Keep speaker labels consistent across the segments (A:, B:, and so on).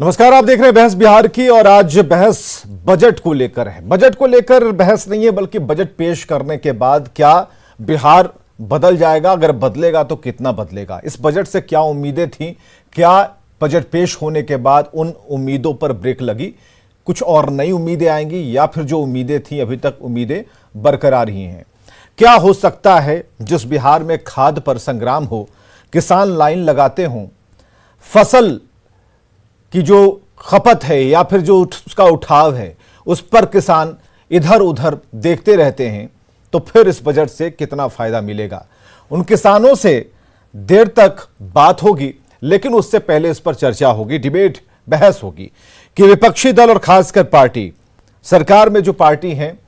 A: नमस्कार, आप देख रहे हैं बहस बिहार की। और आज बहस बजट को लेकर है। बजट को लेकर बहस नहीं है, बल्कि बजट पेश करने के बाद क्या बिहार बदल जाएगा, अगर बदलेगा तो कितना बदलेगा, इस बजट से क्या उम्मीदें थी, क्या बजट पेश होने के बाद उन उम्मीदों पर ब्रेक लगी, कुछ और नई उम्मीदें आएंगी, या फिर जो उम्मीदें थी अभी तक उम्मीदें बरकरार ही हैं। क्या हो सकता है जिस बिहार में खाद पर संग्राम हो, किसान लाइन लगाते हों, फसल की जो खपत है या फिर जो उसका उठाव है उस पर किसान इधर उधर देखते रहते हैं, तो फिर इस बजट से कितना फायदा मिलेगा। उन किसानों से देर तक बात होगी, लेकिन उससे पहले इस पर चर्चा होगी, डिबेट, बहस होगी कि विपक्षी दल और खासकर पार्टी, सरकार में जो पार्टी हैं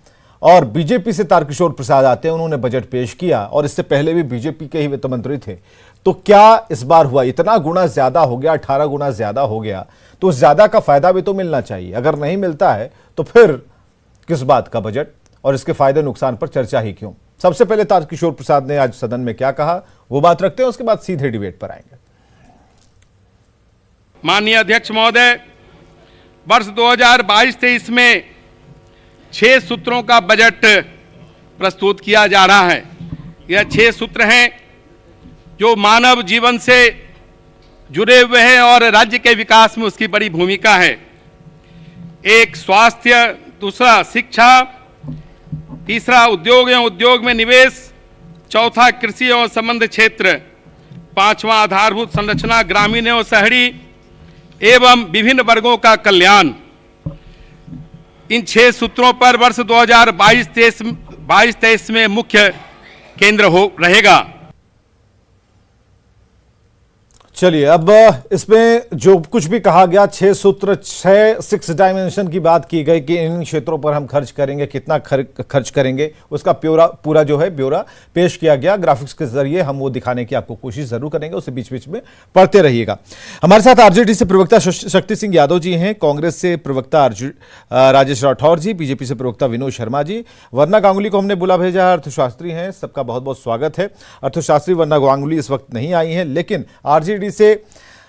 A: और बीजेपी से तारकिशोर प्रसाद आते हैं, उन्होंने बजट पेश किया और इससे पहले भी बीजेपी के ही वित्त मंत्री थे। तो क्या इस बार हुआ, इतना गुना ज्यादा हो गया, 18 गुना ज्यादा हो गया, तो उस ज्यादा का फायदा भी तो मिलना चाहिए। अगर नहीं मिलता है तो फिर किस बात का बजट, और इसके फायदे नुकसान पर चर्चा ही क्यों। सबसे पहले तारकिशोर प्रसाद ने आज सदन में क्या कहा वो बात रखते हैं, उसके बाद सीधे डिबेट पर आएंगे।
B: माननीय अध्यक्ष महोदय, वर्ष 2022-23 में 6 सूत्रों का बजट प्रस्तुत किया जा रहा है। यह 6 सूत्र हैं जो मानव जीवन से जुड़े हुए हैं और राज्य के विकास में उसकी बड़ी भूमिका है। एक, स्वास्थ्य; दूसरा, शिक्षा; तीसरा, उद्योग एवं उद्योग में निवेश; चौथा, कृषि एवं संबद्ध क्षेत्र; पांचवा, आधारभूत संरचना, ग्रामीण एवं शहरी एवं विभिन्न वर्गों का कल्याण। इन 6 सूत्रों पर वर्ष 2022-23 में मुख्य केंद्र रहेगा।
A: चलिए, अब इसमें जो कुछ भी कहा गया, 6 सूत्र, 6 डायमेंशन की बात की गई कि इन क्षेत्रों पर हम खर्च करेंगे, कितना खर्च करेंगे, उसका पूरा जो है ब्यौरा पेश किया गया। ग्राफिक्स के जरिए हम वो दिखाने की आपको कोशिश जरूर करेंगे, उसे बीच बीच में पढ़ते रहिएगा। हमारे साथ आरजेडी से प्रवक्ता शक्ति सिंह यादव जी हैं, कांग्रेस से प्रवक्ता राजेश राठौर जी, बीजेपी से प्रवक्ता विनोद शर्मा जी, वर्ना गांगुली को हमने बुला भेजा है, अर्थशास्त्री हैं, सबका बहुत बहुत स्वागत है। अर्थशास्त्री वर्ना गांगुली इस वक्त नहीं आई हैं, लेकिन आरजेडी से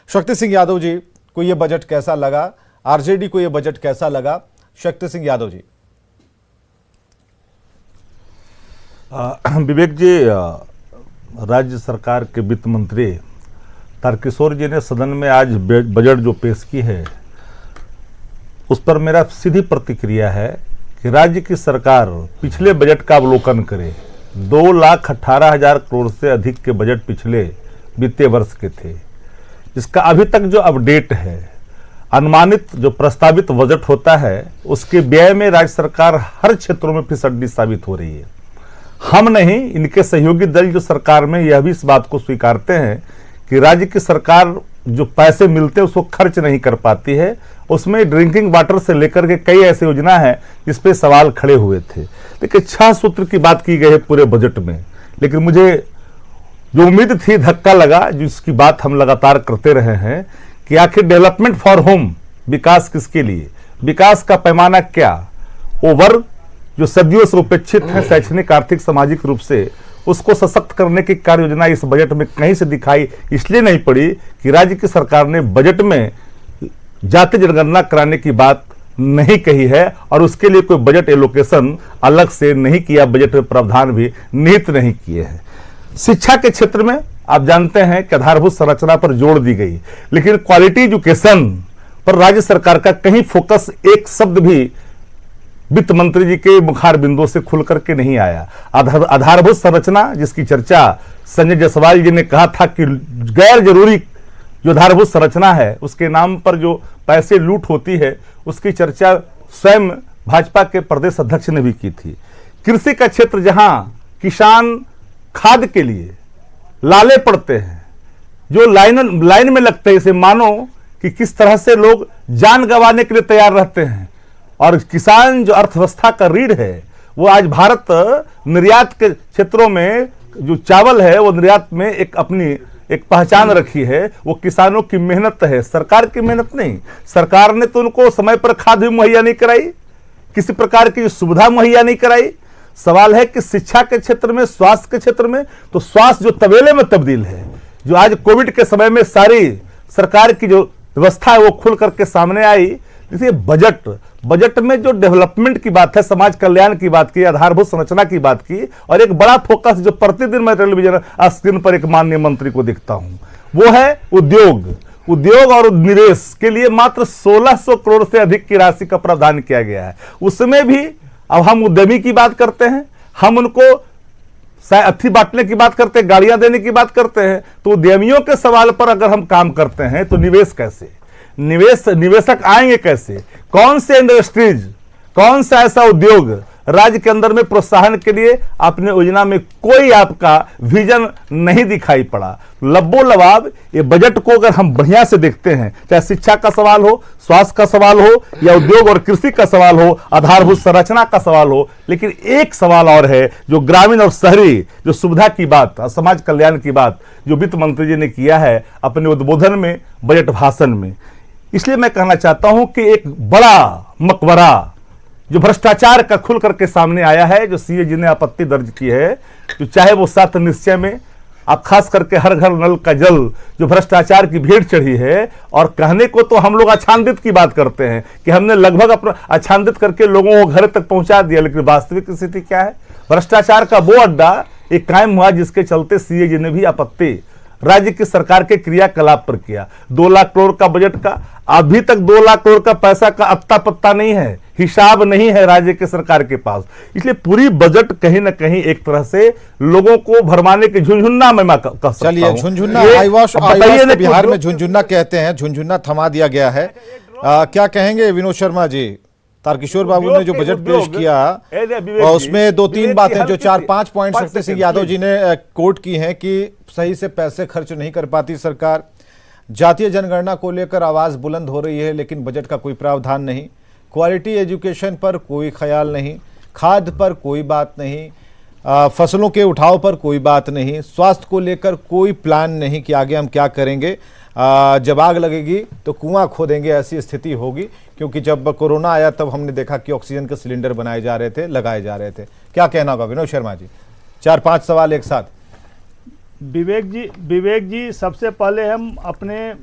A: शक्ति सिंह यादव जी को यह बजट कैसा लगा, आरजेडी को यह बजट कैसा लगा? शक्ति सिंह यादव जी।
C: विवेक जी, राज्य सरकार के वित्त मंत्री तारकिशोर जी ने सदन में आज बजट जो पेश की है, उस पर मेरा सीधी प्रतिक्रिया है कि राज्य की सरकार पिछले बजट का अवलोकन करे। 2,18,000 करोड़ से अधिक के बजट पिछले वित्तीय वर्ष के थे। इसका अभी तक जो अपडेट है, अनुमानित जो प्रस्तावित बजट होता है, उसके व्यय में राज्य सरकार हर क्षेत्रों में फिसड्डी साबित हो रही है। हम नहीं, इनके सहयोगी दल जो सरकार में, यह भी इस बात को स्वीकारते हैं कि राज्य की सरकार जो पैसे मिलते हैं उसको खर्च नहीं कर पाती है। उसमें ड्रिंकिंग वाटर से लेकर के कई ऐसी योजना है जिस पे सवाल खड़े हुए थे। लेकिन 6 सूत्र की बात की गई है पूरे बजट में, लेकिन मुझे जो उम्मीद थी, धक्का लगा, जिसकी बात हम लगातार करते रहे हैं कि आखिर डेवलपमेंट फॉर होम, विकास किसके लिए, विकास का पैमाना क्या, वो वर्ग जो सदियों से उपेक्षित है शैक्षणिक, आर्थिक, सामाजिक रूप से, उसको सशक्त करने की कार्य योजना इस बजट में कहीं से दिखाई इसलिए नहीं पड़ी कि राज्य की सरकार ने बजट में जाति जनगणना कराने की बात नहीं कही है और उसके लिए कोई बजट एलोकेशन अलग से नहीं किया, बजट में प्रावधान भी निहित नहीं किए हैं। शिक्षा के क्षेत्र में आप जानते हैं कि आधारभूत संरचना पर जोर दी गई, लेकिन क्वालिटी एजुकेशन पर राज्य सरकार का कहीं फोकस, एक शब्द भी वित्त मंत्री जी के मुखार बिंदु से खुल करके नहीं आया। आधारभूत संरचना जिसकी चर्चा संजय जायसवाल जी ने कहा था कि गैर जरूरी जो आधारभूत संरचना है उसके नाम पर जो पैसे लूट होती है, उसकी चर्चा स्वयं भाजपा के प्रदेश अध्यक्ष ने भी की थी। कृषि का क्षेत्र जहां किसान खाद के लिए लाले पड़ते हैं, जो लाइन में लगते हैं, इसे मानो कि किस तरह से लोग जान गंवाने के लिए तैयार रहते हैं। और किसान जो अर्थव्यवस्था का रीढ़ है, वो आज भारत निर्यात के क्षेत्रों में जो चावल है वो निर्यात में एक अपनी एक पहचान रखी है। वो किसानों की मेहनत है, सरकार की मेहनत नहीं। सरकार ने तो उनको समय पर खाद भी मुहैया नहीं कराई, किसी प्रकार की सुविधा मुहैया नहीं कराई। सवाल है कि शिक्षा के क्षेत्र में, स्वास्थ्य के क्षेत्र में, तो स्वास्थ्य जो तबेले में तब्दील है, जो आज कोविड के समय में सारी सरकार की जो व्यवस्था है वो खुल करके सामने आई। जैसे बजट में जो डेवलपमेंट की बात है, समाज कल्याण की बात की, आधारभूत संरचना की बात की, और एक बड़ा फोकस जो प्रतिदिन मैं टेलीविजन स्क्रीन पर एक माननीय मंत्री को दिखता हूं, वो है उद्योग और निवेश के लिए मात्र 1600 करोड़ से अधिक की राशि का प्रावधान किया गया है। उसमें भी अब हम उद्यमी की बात करते हैं, हम उनको अथी बांटने की बात करते हैं, गाड़ियां देने की बात करते हैं, तो उद्यमियों के सवाल पर अगर हम काम करते हैं तो निवेश कैसे, निवेशक आएंगे कैसे, कौन से इंडस्ट्रीज, कौन सा ऐसा उद्योग राज्य के अंदर में प्रोत्साहन के लिए अपने योजना में कोई आपका विजन नहीं दिखाई पड़ा। लब्बो लबाब ये बजट को अगर हम बढ़िया से देखते हैं, चाहे शिक्षा का सवाल हो, स्वास्थ्य का सवाल हो, या उद्योग और कृषि का सवाल हो, आधारभूत संरचना का सवाल हो, लेकिन एक सवाल और है जो ग्रामीण और शहरी जो सुविधा की बात, समाज कल्याण की बात जो वित्त मंत्री जी ने किया है अपने उद्बोधन में, बजट भाषण में। इसलिए मैं कहना चाहता हूं कि एक बड़ा मकबरा जो भ्रष्टाचार का खुल करके सामने आया है, जो सीए जी ने आपत्ति दर्ज की है, जो चाहे वो 7 निश्चय में आप खास करके हर घर नल का जल जो भ्रष्टाचार की भीड़ चढ़ी है, और कहने को तो हम लोग आच्छादित की बात करते हैं कि हमने लगभग अपना आच्छादित करके लोगों को घर तक पहुंचा दिया, लेकिन वास्तविक स्थिति क्या है? भ्रष्टाचार का वो अड्डा एक कायम हुआ जिसके चलते सीए जी ने भी आपत्ति राज्य की सरकार के क्रियाकलाप पर किया। 2 लाख करोड़ का बजट का अभी तक 2 लाख करोड़ का पैसा का अत्ता पत्ता नहीं है, हिसाब नहीं है राज्य के सरकार के पास। इसलिए पूरी बजट कहीं ना कहीं एक तरह से लोगों को भरमाने के झुनझुन्ना में मैं कह सकता हूं।
A: चलिए, झुनझुन्ना बिहार में झुनझुन्ना कहते हैं, झुनझुन्ना थमा दिया गया है। क्या कहेंगे विनोद शर्मा जी? तारकिशोर बाबू ने जो बजट पेश किया और उसमें 2-3 बातें जो 4-5 पॉइंट शक्ति सिंह यादव जी ने कोट की हैं कि सही से पैसे खर्च नहीं कर पाती सरकार, जातीय जनगणना को लेकर आवाज बुलंद हो रही है लेकिन बजट का कोई प्रावधान नहीं, क्वालिटी एजुकेशन पर कोई ख्याल नहीं, खाद पर कोई बात नहीं, फसलों के उठाव पर कोई बात नहीं, स्वास्थ्य को लेकर कोई प्लान नहीं कि आगे हम क्या करेंगे, जब आग लगेगी तो कुआं खोदेंगे, ऐसी स्थिति होगी। क्योंकि जब कोरोना आया तब हमने देखा कि ऑक्सीजन के सिलेंडर बनाए जा रहे थे, लगाए जा रहे थे। क्या कहना होगा विनोद शर्मा जी? 4-5 सवाल एक साथ।
D: विवेक जी, सबसे पहले हम अपने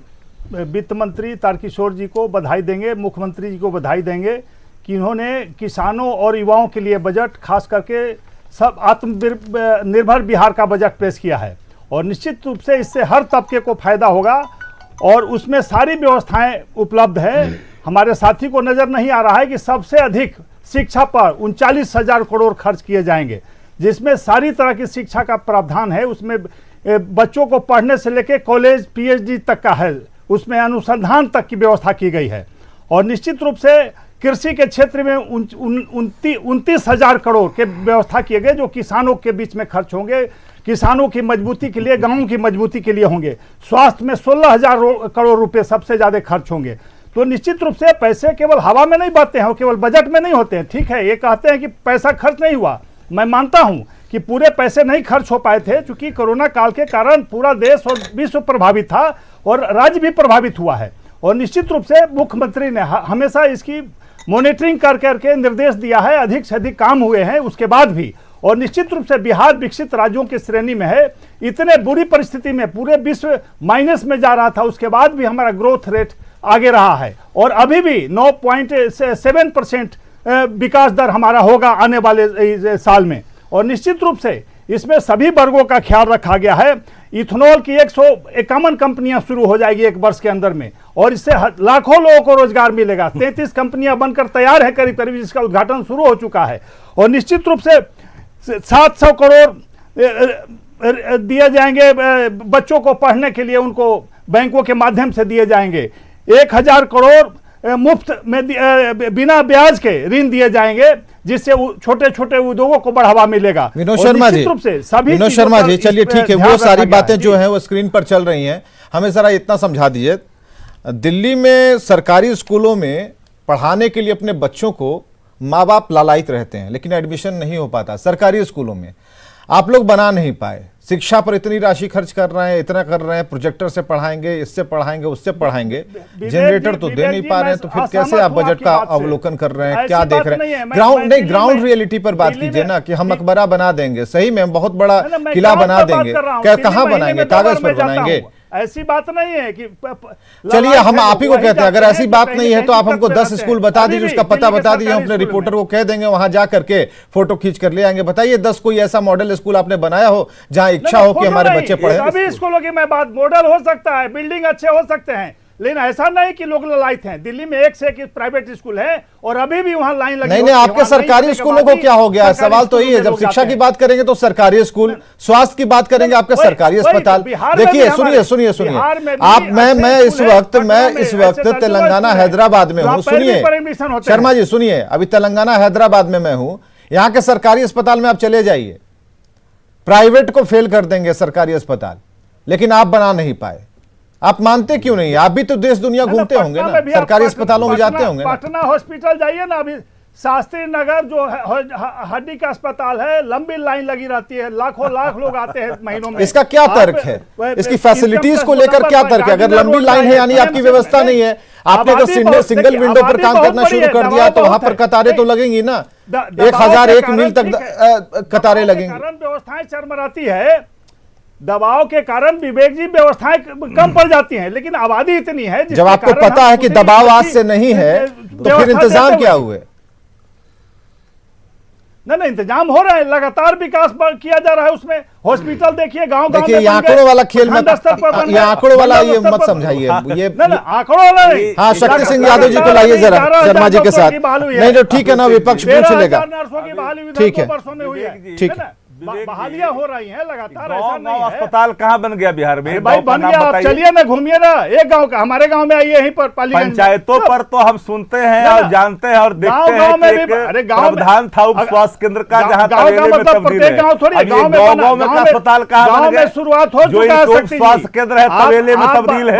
D: वित्त मंत्री तारकिशोर जी को बधाई देंगे, मुख्यमंत्री जी को बधाई देंगे कि इन्होंने किसानों और युवाओं के लिए बजट, खास करके सब आत्मनिर्भर बिहार का बजट पेश किया है, और निश्चित रूप से इससे हर तबके को फायदा होगा और उसमें सारी व्यवस्थाएं उपलब्ध है। हमारे साथी को नजर नहीं आ रहा है कि सबसे अधिक शिक्षा पर 39,000 करोड़ खर्च किए जाएंगे, जिसमें सारी तरह की शिक्षा का प्रावधान है। उसमें बच्चों को पढ़ने से लेकर कॉलेज पीएचडी तक का है, उसमें अनुसंधान तक की व्यवस्था की गई है। और निश्चित रूप से कृषि के क्षेत्र में 29,000 करोड़ के व्यवस्था किए गए, जो किसानों के बीच में खर्च होंगे, किसानों की मजबूती के लिए, गांवों की मजबूती के लिए होंगे। स्वास्थ्य में 16,000 करोड़ रुपए सबसे ज्यादा खर्च होंगे। तो निश्चित रूप से पैसे केवल हवा में नहीं बहते हैं और केवल बजट में नहीं होते हैं। ठीक है, ये कहते हैं कि पैसा खर्च नहीं हुआ, मैं मानता हूं कि पूरे पैसे नहीं खर्च हो पाए थे, क्योंकि कोरोना काल के कारण पूरा देश और विश्व प्रभावित था और राज्य भी प्रभावित हुआ है। और निश्चित रूप से मुख्यमंत्री ने हमेशा इसकी मॉनिटरिंग कर करके निर्देश दिया है, अधिक से अधिक काम हुए हैं उसके बाद भी। और निश्चित रूप से बिहार विकसित राज्यों की श्रेणी में है। इतने बुरी परिस्थिति में पूरे विश्व माइनस में जा रहा था, उसके बाद भी हमारा ग्रोथ रेट आगे रहा है, और अभी भी 9.7% विकास दर हमारा होगा आने वाले साल में। और निश्चित रूप से इसमें सभी वर्गों का ख्याल रखा गया है। इथेनॉल की 151 कंपनियां शुरू हो जाएगी 1 वर्ष के अंदर में, और इससे लाखों लोगों को रोजगार मिलेगा। 33 कंपनियां बनकर तैयार है करीब करीब, जिसका उद्घाटन शुरू हो चुका है। और निश्चित रूप से 700 करोड़ दिए जाएंगे बच्चों को पढ़ने के लिए, उनको बैंकों के माध्यम से दिए जाएंगे। 1000 करोड़ मुफ्त में बिना ब्याज के ऋण दिए जाएंगे, जिससे छोटे छोटे उद्योगों को बढ़ावा मिलेगा।
A: विनोद शर्मा जी, विनोद शर्मा जी, चलिए ठीक है, वो सारी बातें जो हैं वो स्क्रीन पर चल रही हैं, हमें जरा इतना समझा दीजिए। दिल्ली में सरकारी स्कूलों में पढ़ाने के लिए अपने बच्चों को माँ बाप लालायित रहते हैं, लेकिन एडमिशन नहीं हो पाता सरकारी स्कूलों में। आप लोग बना नहीं पाए, शिक्षा पर इतनी राशि खर्च कर रहे हैं, इतना कर रहे हैं, प्रोजेक्टर से पढ़ाएंगे, इससे पढ़ाएंगे, उससे पढ़ाएंगे, जनरेटर तो दे नहीं पा रहे हैं, तो फिर कैसे आप बजट का अवलोकन कर रहे हैं, क्या देख रहे हैं? ग्राउंड रियलिटी पर बात कीजिए ना, कि हम मकबरा बना देंगे, सही में बहुत बड़ा किला बना देंगे, क्या कहाँ बनाएंगे, कागज पर बनाएंगे?
D: ऐसी बात नहीं है कि
A: चलिए हम आप ही को कहते हैं, अगर ऐसी बात नहीं है तो आप हमको 10 स्कूल बता दीजिए, उसका पता बता दीजिए, हम अपने रिपोर्टर को कह देंगे वहां जा करके फोटो खींच कर ले आएंगे। बताइए 10 कोई ऐसा मॉडल स्कूल आपने बनाया हो जहां इच्छा हो कि हमारे बच्चे पढ़े।
D: सभी स्कूलों की मैं बात, मॉडल हो सकता है, बिल्डिंग अच्छे हो सकते हैं, लेकिन ऐसा नहीं कि लोग ललायत हैं। दिल्ली में एक से एक प्राइवेट स्कूल है और अभी भी वहां लाइन लगी।
A: नहीं, आपके सरकारी स्कूलों को क्या हो गया? सवाल तो यही है, जब शिक्षा की बात करेंगे तो सरकारी स्कूल, स्वास्थ्य की बात करेंगे आपका सरकारी अस्पताल। देखिए सुनिए आप, मैं इस वक्त तेलंगाना हैदराबाद में हूँ। सुनिए शर्मा जी, सुनिए, अभी तेलंगाना हैदराबाद में मैं हूँ। यहाँ के सरकारी अस्पताल में आप चले जाइए, प्राइवेट को फेल कर देंगे सरकारी अस्पताल, लेकिन आप बना नहीं पाए। आप मानते क्यों नहीं? आप भी तो देश दुनिया घूमते होंगे ना, सरकारी अस्पतालों में जाते होंगे।
D: पटना हॉस्पिटल जाइए ना, अभी शास्त्री नगर जो हड्डी का अस्पताल है, लंबी लाइन लगी रहती है, लाखों लाख लोग आते हैं महीनों में।
A: इसका क्या तर्क है? इसकी फैसिलिटीज को लेकर क्या तर्क है? अगर लंबी लाइन है यानी आपकी व्यवस्था नहीं है। आपने अगर सिंगल विंडो पर काम करना शुरू कर दिया तो वहां पर कतारें तो लगेंगी ना, 1001 मील तक कतारें लगेंगी।
D: व्यवस्थाएं चरमराती है, दबाव के कारण विवेक जी व्यवस्थाएं कम पड़ जाती हैं, लेकिन आबादी इतनी है।
A: जब आपको पता है कि दबाव आज से नहीं है तो फिर इंतजाम क्या हुए?
D: नहीं, इंतजाम हो रहा है, लगातार विकास किया जा रहा है। उसमें हॉस्पिटल देखिए, गांव
A: देखिए, ये आंकड़ों वाला खेल मत, ये आंकड़ों वाला ये मत समझाइए। ये
D: आंकड़ों वाला नहीं।
A: हाँ, शक्ति सिंह यादव जी को लाइए जरा शर्मा जी के साथ। नहीं तो ठीक है ना, विपक्ष पूछ लेगा। ठीक है, ठीक है,
D: बहालियां हो रही हैं लगातार, ऐसा नहीं है।
C: अस्पताल कहाँ बन गया बिहार में?
D: भाई बन गया, आप चलिए ना, घूमिए ना, एक गांव का, हमारे गांव में आइए, यहीं पर
C: पंचायतों पर तो हम सुनते हैं और जानते हैं और देखते हैं कि एक प्रावधान था उप स्वास्थ्य केंद्र का, जहां तवेले में तब्दील है। गाँव में अस्पताल कहाँ बन गया?
D: शुरुआत हो
C: जो उप स्वास्थ्य केंद्र है तवेले में तब्दील है।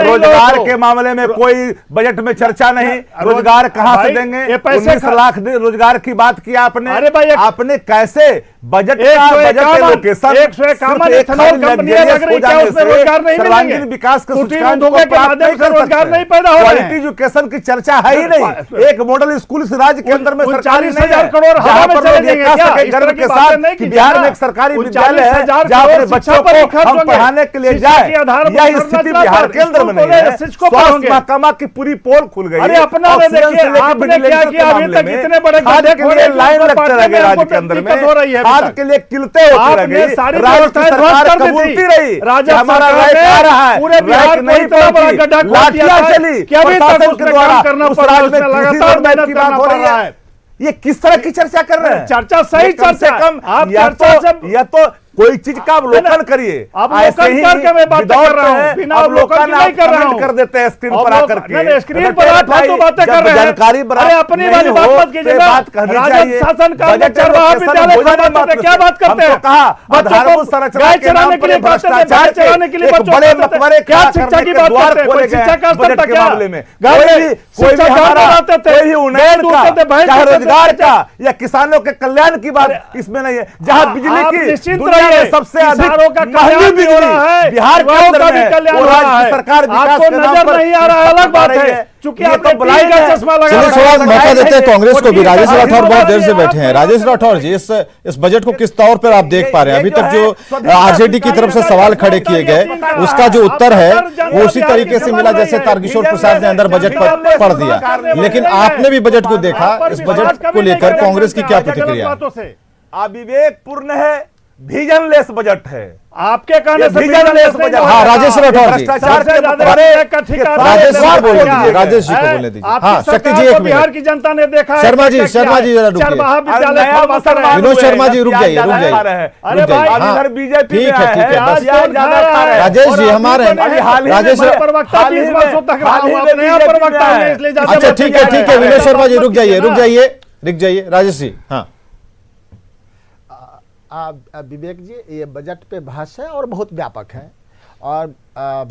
C: रोजगार के मामले में कोई बजट में चर्चा नहीं। रोजगार कहाँ से देंगे? 19 लाख रोजगार की बात की आपने। आपने कैसे बजट सर्वांगीण विकास के रोजगार नहीं पैदा हो रहा है। एजुकेशन की चर्चा है ही नहीं। एक मॉडल स्कूल इस राज्य के अंदर में सरकारी
D: 40,000 करोड़
C: गर्व के साथ कि बिहार में एक सरकारी विद्यालय है जहाँ अपने बच्चों को हम पढ़ाने के लिए जाए। यह स्थिति बिहार के अंदर में नहीं है। स्वास्थ्य महकमा की पूरी पोल खुल गई।
D: अपना
C: लाइन लगते रह गए राज्य के अंदर में, खाद के लिए किलते होती रही। राज्य सरकार कबूलती रही, हमारा राय आ रहा है, पूरे बिहार नहीं पहुंची, लाठियां चली प्रशासन के द्वारा। उस राज्य में लगातार मेहनत की बात हो रही है। ये किस तरह की चर्चा कर रहे हैं?
D: चर्चा सही, चर्चा
C: कम आप या तो कोई चीज का अवलोकन करिए। ऐसे ही अवलोकन कर देते हैं स्क्रीन पर आकर के,
D: स्क्रीन पर बातें कर रहे हैं।
C: जानकारी
D: अपनी वाली बात कीजिए,
C: बात करनी चाहिए।
D: शासन का क्या बात करते हैं?
C: कहा आधारभूत संरचना के नाम पर भ्रष्टाचार चलाने के लिए बड़े मकबरे क्या शिक्षा की बात करते हैं? शिक्षा का बजट के मामले में कोई भी हमारा कोई उन्नयन का, चाहे रोजगार का या किसानों के कल्याण की बात इसमें नहीं है। जहां बिजली की दुनिया में सबसे अधिक महंगी बिजली बिहार के अंदर में, वो राज्य सरकार विकास के नाम पर नहीं आ रहा है, अलग बात है। चूंकि आप तो ब्लाइंड का चश्मा लगा।
A: चलिए थोड़ा मौका देते हैं कांग्रेस को भी। राजेश राठौर बहुत देर से बैठे हैं। राजेश राठौर जी, इस बजट को किस तौर पर आप देख पा रहे हैं? अभी तक जो आरजेडी की तरफ से सवाल खड़े किए गए, उसका जो उत्तर है वो उसी तरीके से मिला जैसे तारकिशोर प्रसाद ने अंदर बजट पर पढ़ दिया। लेकिन आपने भी बजट को देखा, इस बजट को लेकर कांग्रेस की क्या प्रतिक्रिया?
C: अविवेकपूर्ण है, विजनलेस बजट है।
D: आपके कहने से
C: विजनलेस बजट।
A: हाँ, राजेश राठौर जी,
D: भ्रष्टाचार के
A: राजेश जी को बोलने दीजिए, राजेश जी को बोलने दीजिए। हाँ, शक्ति जी एक
D: बिहार की जनता ने देखा है।
A: शर्मा जी जरा रुकिए। विनोद शर्मा जी रुक जाइए।
C: अरे भाई इधर बीजेपी
A: ठीक है, बस राजेश जी हमारे राजेश, अच्छा ठीक है, विनोद शर्मा जी रुक जाइए। राजेश जी, हाँ
E: विवेक जी, ये बजट पे बहस है और बहुत व्यापक है, और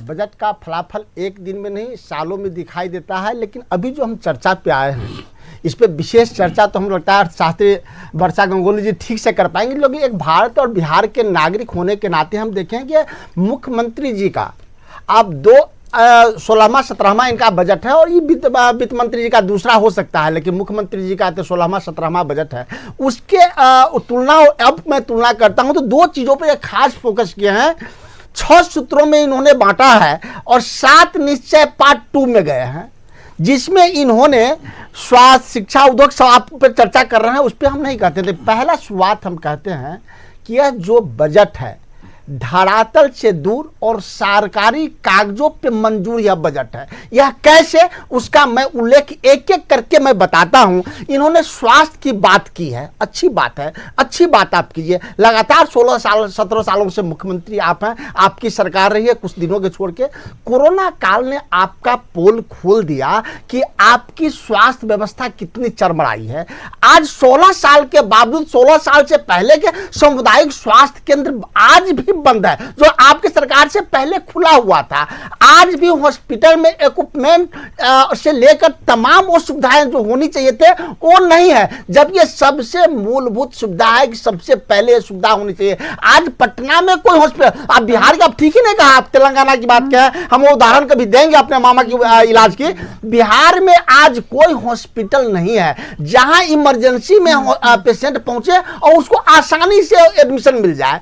E: बजट का फलाफल एक दिन में नहीं सालों में दिखाई देता है। लेकिन अभी जो हम चर्चा पे आए हैं, इस पे विशेष चर्चा तो हम लगता है शास्त्री वर्षा गंगोली जी ठीक से कर पाएंगे। लोग एक भारत और बिहार के नागरिक होने के नाते हम देखें कि मुख्यमंत्री जी का आप 16वां 17वां इनका बजट है, और ये वित्त मंत्री जी का दूसरा हो सकता है, लेकिन मुख्यमंत्री जी का तो 16वां 17वां बजट है। उसके तुलना, अब मैं तुलना करता हूं तो दो चीज़ों पे खास फोकस किए हैं। 6 सूत्रों में इन्होंने बांटा है और 7 निश्चय पार्ट 2 में गए हैं, जिसमें इन्होंने स्वास्थ्य, शिक्षा, उद्योग, सब आप पर चर्चा कर रहे हैं, उस पर हम नहीं कहते थे। पहला शुरुआत हम कहते हैं कि यह जो बजट है धरातल से दूर और सरकारी कागजों पे मंजूर यह बजट है। यह कैसे, उसका मैं उल्लेख एक एक करके मैं बताता हूं। इन्होंने स्वास्थ्य की बात की है, अच्छी बात है, अच्छी बात आप कीजिए। लगातार 16 साल 17 सालों से मुख्यमंत्री आप हैं, आपकी सरकार रही है कुछ दिनों के छोड़ के। कोरोना काल ने आपका पोल खोल दिया कि आपकी स्वास्थ्य व्यवस्था कितनी चरमराई है। आज 16 साल के बावजूद, 16 साल से पहले के सामुदायिक स्वास्थ्य केंद्र आज भी बंद है, जो आपकी सरकार से पहले खुला हुआ था। आज भी हॉस्पिटल में इक्विपमेंट से लेकर तमाम वो सुविधाएं जो होनी चाहिए थे वो नहीं है, जब ये सबसे मूलभूत सुविधा है कि सबसे पहले सुविधा होनी चाहिए। आज पटना में कोई हॉस्पिटल, आप बिहार का, आप ठीक ही नहीं कहा, आप तेलंगाना की बात क्या है, हम वो उदाहरण कभी देंगे अपने मामा की इलाज की। बिहार में आज कोई हॉस्पिटल नहीं है जहां इमरजेंसी में पेशेंट पहुंचे और उसको आसानी से एडमिशन मिल जाए।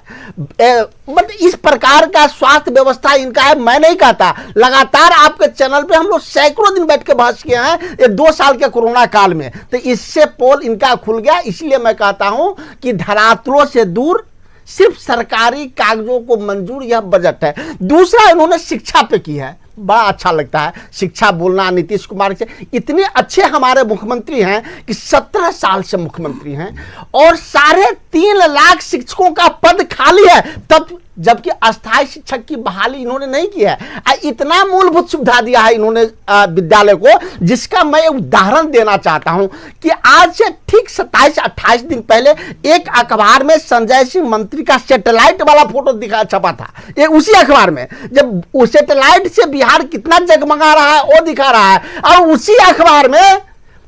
E: बट इस प्रकार का स्वास्थ्य व्यवस्था इनका है, मैं नहीं कहता। लगातार आपके चैनल पे हम लोग सैकड़ों दिन बैठ के बहस किए हैं ये 2 साल के कोरोना काल में, तो इससे पोल इनका खुल गया। इसलिए मैं कहता हूं कि धरातलों से दूर, सिर्फ सरकारी कागजों को मंजूर यह बजट है। दूसरा इन्होंने शिक्षा पे की है, बड़ा अच्छा लगता है शिक्षा बोलना। नीतीश कुमार से इतने अच्छे हमारे मुख्यमंत्री हैं कि 17 साल से मुख्यमंत्री हैं और 3.5 लाख शिक्षकों का पद खाली है, तब जबकि अस्थायी शिक्षक की बहाली इन्होंने नहीं की है। इतना मूलभूत सुविधा दिया है इन्होंने विद्यालय को, जिसका मैं उदाहरण देना चाहता हूं कि आज से ठीक 27-28 दिन पहले एक अखबार में संजय सिंह मंत्री का सैटेलाइट वाला फोटो छपा था, ये उसी अखबार में, जब उस सैटेलाइट से बिहार कितना जगमगा रहा है वो दिखा रहा है। और उसी अखबार में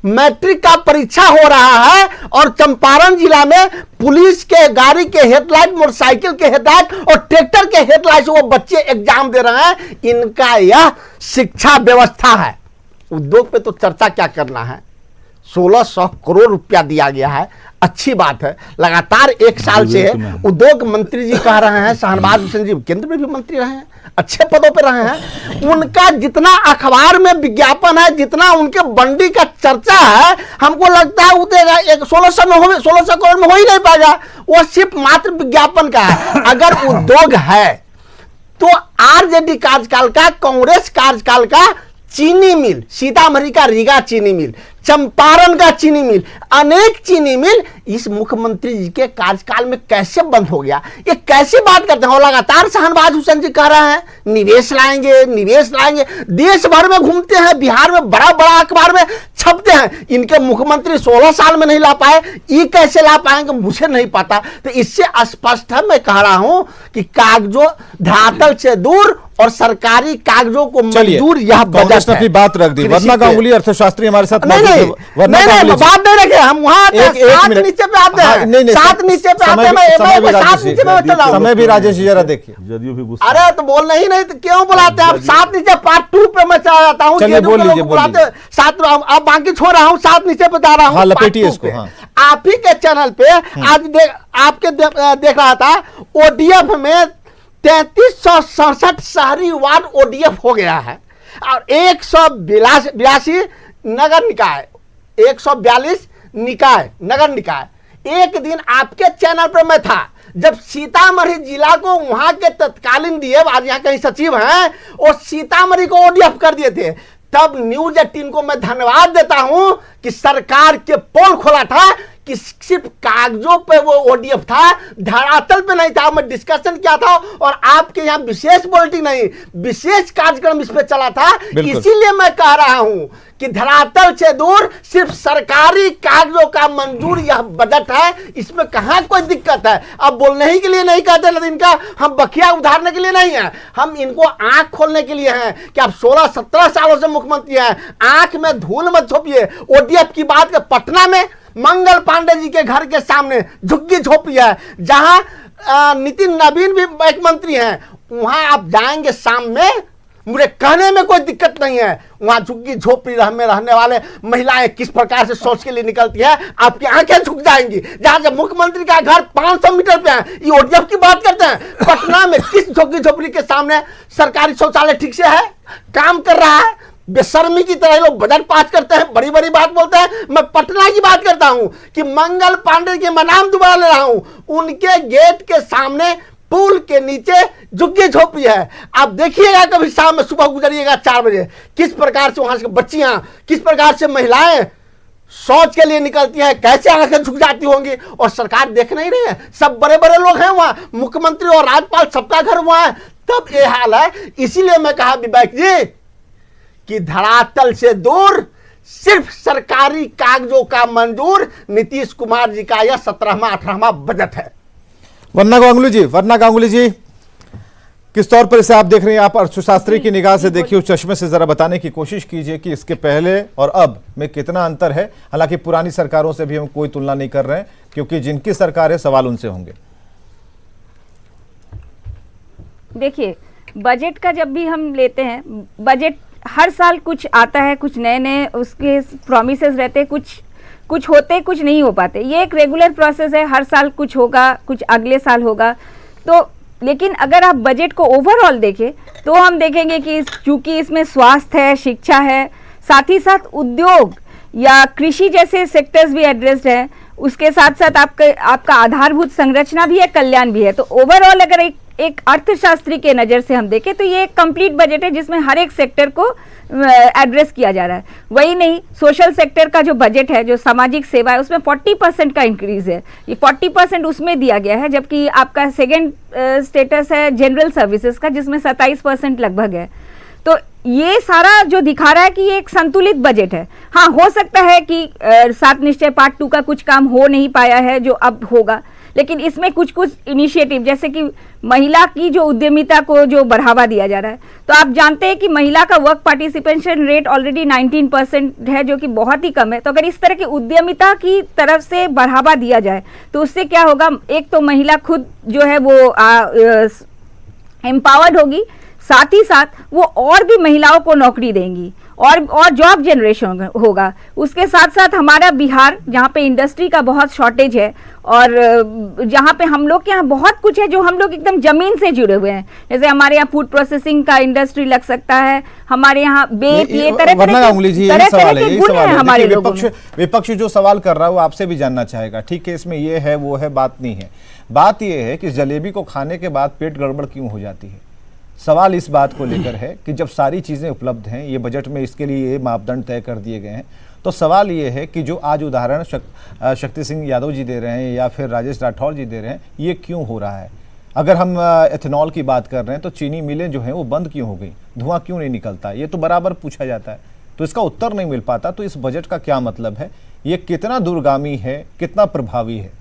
E: मैट्रिक का परीक्षा हो रहा है और चंपारण जिला में पुलिस के गाड़ी के हेडलाइट, मोटरसाइकिल के हेडलाइट और ट्रैक्टर के हेडलाइट से वो बच्चे एग्जाम दे रहे हैं। इनका यह शिक्षा व्यवस्था है। उद्योग पे तो चर्चा क्या करना है, 1600 करोड़ रुपया दिया गया है, अच्छी बात है। लगातार 1 साल से उद्योग मंत्री जी कह रहे हैं, शाहनवाज हुसैन जी केंद्र में भी मंत्री रहे हैं, अच्छे पदों पे रहे हैं। उनका जितना अखबार में विज्ञापन है, जितना उनके बंडी का चर्चा है, हमको लगता है उतरेगा 1600 करोड़ में हो ही नहीं पाएगा। वो सिर्फ मात्र विज्ञापन का है। अगर उद्योग है तो आरजेडी कार्यकाल का, कांग्रेस कार्यकाल का चीनी मिल, सीतामढ़ी का रीगा चीनी मिल, चंपारण का चीनी मिल, अनेक चीनी मिल इस मुख्यमंत्री जी के कार्यकाल में कैसे बंद हो गया? ये कैसी बात करते हैं? और लगातार शाहनवाज हुसैन जी कह रहे हैं निवेश लाएंगे, निवेश लाएंगे, देश भर में घूमते हैं, बिहार में बड़ा बड़ा अखबार में छपते हैं। इनके मुख्यमंत्री 16 साल में नहीं ला पाए, ये कैसे ला पाएंगे मुझे नहीं पता। तो इससे स्पष्ट है, मैं कह रहा हूं कि कागजों, धरातल से दूर और सरकारी कागजों को मंजूर यह बजट है।
A: बात रख दी, वरना गांगुली अर्थशास्त्री हमारे साथ
E: नहीं बात नहीं रखे, हम वहां नीचे पे आते हैं, 7 नीचे पे आते हैं, मैं 7 नीचे पे चला हूं।
A: समय भी राजेश जी जरा देखिए,
C: जदयू भी गुस्सा।
E: अरे तो बोलना ही नहीं तो क्यों बुलाते हैं आप? 7 नीचे पार्ट 2 पे मैं चला जाता हूँ, बुलाते 7, अब बाकी छोड़ रहा हूँ, 7 नीचे पे जा रहा हूँ।
A: लपेटिए इसको।
E: आप ही के चैनल पे आज आपके देख रहा था, ओडीएफ में 3367 शहरी वार्ड ओडीएफ हो गया है और 182 नगर निकाय, 142 निकाय, नगर निकाय। एक दिन आपके चैनल पर मैं था जब सीतामढ़ी जिला को वहां के तत्कालीन डीएम, आज यहाँ कहीं सचिव हैं, और सीतामढ़ी को ओडीएफ कर दिए थे। तब न्यूज 18 को मैं धन्यवाद देता हूं कि सरकार के पोल खोला था कि सिर्फ कागजों पे वो ओडीएफ था, धरातल पे नहीं था। मैं डिस्कशन किया था और आपके यहाँ विशेष बुलेटिन नहीं, विशेष कार्यक्रम इस पे चला था। इसीलिए मैं कह रहा हूं कि धरातल से दूर, सिर्फ सरकारी कागजों का मंजूर यह बजट है, इसमें कहां कोई दिक्कत है? अब बोलने ही के लिए नहीं कहते, लेकिन इनका हम बखिया उधारने के लिए नहीं है, हम इनको आंख खोलने के लिए हैं कि आप 16-17 सालों से मुख्यमंत्री हैं, आंख में धूल मत झोंपिए। ओडीएफ की बात कर, पटना में मंगल पांडे जी के घर के सामने झुग्गी झोपड़ी है, जहां नितिन नवीन भी एक मंत्री हैं, वहां आप जाएंगे शाम में, मुझे कहने में कोई दिक्कत नहीं है। वहां झुग्गी झोपड़ी में रहने वाले महिलाएं किस प्रकार से शौच के लिए निकलती है, आपकी आंखें झुक जाएंगी। जहां से मुख्यमंत्री का घर 500 मीटर पे है, ये ओडीएफ की बात करते हैं। पटना में किस झुग्गी झोपड़ी के सामने सरकारी शौचालय ठीक से है, काम कर रहा है? बेशर्मी की तरह लोग बजट पास करते हैं, बड़ी बड़ी बात बोलते हैं। मैं पटना की बात करता हूं कि मंगल पांडे के मैं नाम दोबारा ले रहा हूं, उनके गेट के सामने पुल के नीचे झुग्गी झोपड़ी है। आप देखिएगा कभी शाम में सुबह गुजरिएगा 4 बजे, किस प्रकार से वहां से बच्चियां, किस प्रकार से महिलाएं शौच के लिए निकलती है, कैसे आंखें झुक जाती होंगी। और सरकार देख नहीं रही है, सब बड़े बड़े लोग हैं वहां, मुख्यमंत्री और राज्यपाल सबका घर वहां है, तब ये हाल है। इसीलिए मैं कहा विवेक जी कि धरातल से दूर सिर्फ सरकारी कागजों का मंजूर नीतीश कुमार जी का यह 17वां 18वां बजट है।
A: वरना गांगुली जी किस तौर पर इसे आप देख रहे हैं? आप अर्थशास्त्री की निगाह से देखिए, उस चश्मे से जरा बताने की कोशिश कीजिए कि इसके पहले और अब में कितना अंतर है। हालांकि पुरानी सरकारों से भी हम कोई तुलना नहीं कर रहे हैं, क्योंकि जिनकी सरकार है सवाल उनसे होंगे।
F: देखिए, बजट का जब भी हम लेते हैं, बजट हर साल कुछ आता है, कुछ नए नए उसके प्रॉमिसेस रहते हैं, कुछ होते कुछ नहीं हो पाते। ये एक रेगुलर प्रोसेस है, हर साल कुछ होगा, कुछ अगले साल होगा। तो लेकिन अगर आप बजट को ओवरऑल देखें तो हम देखेंगे कि चूंकि इसमें स्वास्थ्य है, शिक्षा है, साथ ही साथ उद्योग या कृषि जैसे सेक्टर्स भी एड्रेस्ड हैं, उसके साथ साथ आपका आधारभूत संरचना भी है, कल्याण भी है। तो ओवरऑल अगर एक अर्थशास्त्री के नज़र से हम देखें तो ये एक कंप्लीट बजट है जिसमें हर एक सेक्टर को एड्रेस किया जा रहा है। वही नहीं, सोशल सेक्टर का जो बजट है, जो सामाजिक सेवा है, उसमें 40% का इंक्रीज है। ये 40% उसमें दिया गया है, जबकि आपका सेकेंड स्टेटस है जनरल सर्विसेज का, जिसमें 27% लगभग है। तो ये सारा जो दिखा रहा है कि ये एक संतुलित बजट है। हाँ, हो सकता है कि 7 निश्चय पार्ट 2 का कुछ काम हो नहीं पाया है जो अब होगा, लेकिन इसमें कुछ इनिशिएटिव, जैसे कि महिला की जो उद्यमिता को जो बढ़ावा दिया जा रहा है। तो आप जानते हैं कि महिला का वर्क पार्टिसिपेशन रेट ऑलरेडी 19% है, जो कि बहुत ही कम है। तो अगर इस तरह की उद्यमिता की तरफ से बढ़ावा दिया जाए तो उससे क्या होगा, एक तो महिला खुद जो है वो एम्पावर्ड होगी, साथ ही साथ वो और भी महिलाओं को नौकरी देंगी और जॉब जनरेशन होगा। उसके साथ साथ हमारा बिहार, जहाँ पे इंडस्ट्री का बहुत शॉर्टेज है और जहाँ पे हम लोग के यहाँ बहुत कुछ है जो हम लोग एकदम जमीन से जुड़े हुए हैं, जैसे हमारे यहाँ फूड प्रोसेसिंग का इंडस्ट्री लग सकता है, हमारे यहाँ बेट, ये तरह के गुण है हमारे लोगों में।
A: विपक्ष जो सवाल कर रहा है वो आपसे भी जानना चाहेगा। ठीक है, इसमें ये है वो है, बात नहीं है। बात ये है कि जलेबी को खाने के बाद पेट गड़बड़ क्यों हो जाती है। सवाल इस बात को लेकर है कि जब सारी चीज़ें उपलब्ध हैं, ये बजट में इसके लिए ये मापदंड तय कर दिए गए हैं, तो सवाल ये है कि जो आज उदाहरण शक्ति सिंह यादव जी दे रहे हैं या फिर राजेश राठौर जी दे रहे हैं, ये क्यों हो रहा है। अगर हम एथेनॉल की बात कर रहे हैं तो चीनी मिलें जो हैं वो बंद क्यों हो गई, धुआं क्यों नहीं निकलता, ये तो बराबर पूछा जाता है, तो इसका उत्तर नहीं मिल पाता। तो इस बजट का क्या मतलब है, ये कितना दूरगामी है, कितना प्रभावी है।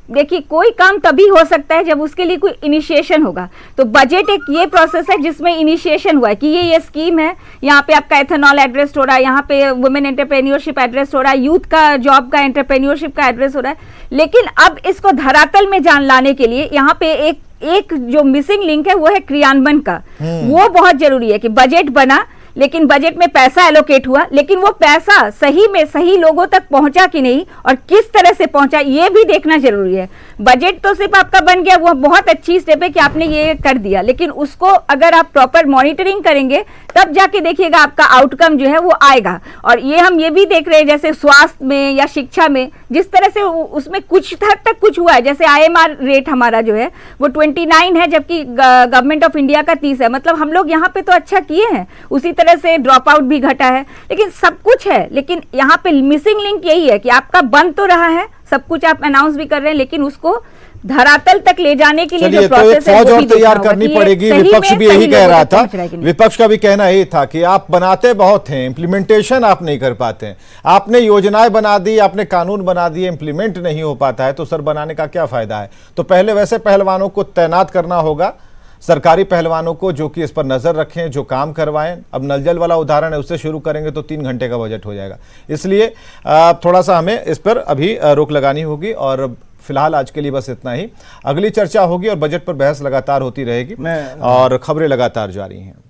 F: देखिए, कोई काम तभी हो सकता है जब उसके लिए कोई इनिशिएशन होगा। तो बजट एक ये प्रोसेस है जिसमें इनिशिएशन हुआ है कि ये स्कीम है, यहाँ पे आपका एथेनॉल एड्रेस हो रहा है, यहाँ पे वुमेन एंटरप्रेन्योरशिप एड्रेस हो रहा है, यूथ का जॉब का एंटरप्रेन्योरशिप का एड्रेस हो रहा है। लेकिन अब इसको धरातल में जान लाने के लिए यहाँ पे एक जो मिसिंग लिंक है वो है क्रियान्वयन का। वो बहुत जरूरी है कि बजट बना, लेकिन बजट में पैसा एलोकेट हुआ, लेकिन वो पैसा सही में सही लोगों तक पहुंचा कि नहीं और किस तरह से पहुंचा, ये भी देखना जरूरी है। बजट तो सिर्फ आपका बन गया, वो बहुत अच्छी स्टेप है कि आपने ये कर दिया, लेकिन उसको अगर आप प्रॉपर मॉनिटरिंग करेंगे तब जाके देखिएगा आपका आउटकम जो है वो आएगा। और ये भी देख रहे हैं, जैसे स्वास्थ्य में या शिक्षा में जिस तरह से उसमें कुछ हद तक कुछ हुआ है, जैसे IMR रेट हमारा जो है वो 29 है, जबकि गवर्नमेंट ऑफ इंडिया का 30 है। मतलब हम लोग यहाँ पे तो अच्छा किए हैं, उसी तरह से ड्रॉप आउट भी घटा है, लेकिन सब कुछ है। लेकिन यहाँ पे मिसिंग लिंक यही है कि आपका बन तो रहा है, सब कुछ आप अनाउंस भी कर रहे हैं, लेकिन उसको धरातल तक ले जाने के लिए जो प्रोसेस है वो भी
A: तैयार करनी पड़ेगी। विपक्ष भी यही कह रहा था, विपक्ष का भी कहना यही था कि आप बनाते बहुत हैं, इंप्लीमेंटेशन आप नहीं कर पाते हैं। आपने योजनाएं बना दी, आपने कानून बना दिए, इंप्लीमेंट नहीं हो पाता है, तो सर बनाने का क्या फायदा है। तो पहले वैसे पहलवानों को तैनात करना होगा, सरकारी पहलवानों को, जो कि इस पर नजर रखें, जो काम करवाएं। अब नलजल वाला उदाहरण है, उससे शुरू करेंगे तो 3 घंटे का बजट हो जाएगा। इसलिए थोड़ा सा हमें इस पर अभी रोक लगानी होगी और फिलहाल आज के लिए बस इतना ही। अगली चर्चा होगी और बजट पर बहस लगातार होती रहेगी
E: मैं-
A: और खबरें लगातार जारी हैं।